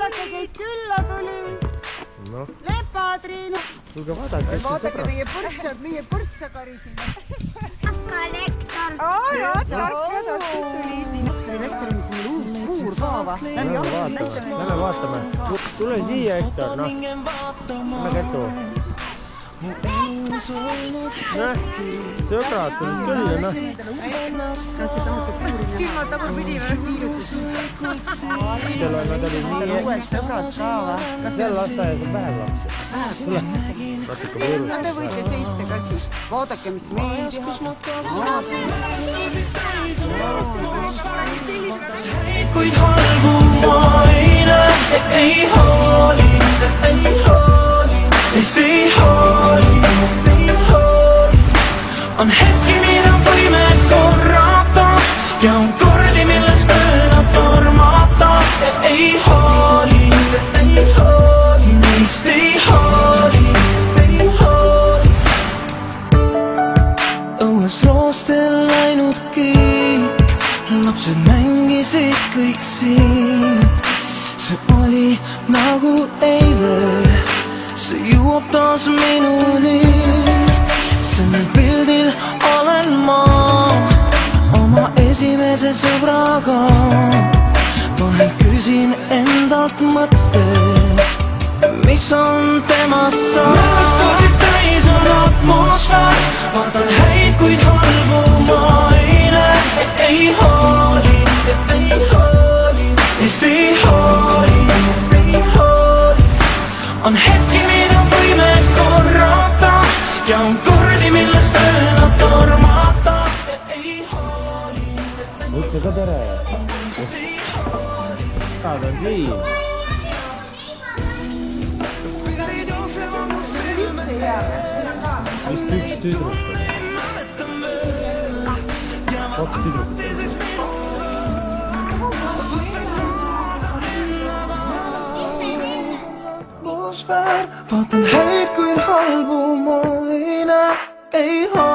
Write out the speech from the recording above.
teate, kes külla tuli? No. Lepatriinu. Tulge vaadake, kes vaadake meie purssa karisime. Lektor. Jaa, tark tuli siin. Lektor, mis meil uus puur kaava. Lähme vaatame. Tule siia, Hektor, noh. Lähme kätu. Sõbrad, tulid küll, noh. Kas te tahate puuri? Silmad nagu pidi või? Nad olid nii... Uued sõbrad ka või? Seal lasteaias on vähem lapsi. Tule. Natuke võõrust. Te võite seista ka siis. Vaadake, mis meil teha. Kuid halbu ma ei näe, ei hooli, neist ei hooli. On hetki, mida võime korrata ja on kordi, milles mööda tormata. Ei hooli, neist ei hooli. Õues roostel läinud kõik, lapsed mängisid kõik siin. See oli nagu eile, see jõuab taas minuni. Sellel pildil olen ma oma esimese sõbraga. Vahel küsin endalt mõttes, mis on temast saanud. Mälestused täis on atmosfäär, vaatan häid, kuid halbu ma ei näe. Ei hooli, neist ei hooli. On hetki, mida võime korrata ja on kordi, millest mööda tormata. Ei hooli. Ütle ka tere. Nad on siin. Vist üks tüdruk on. Kaks tüdruk. Vaatan häid, kuid halbu ma ei näe. Ei hooli.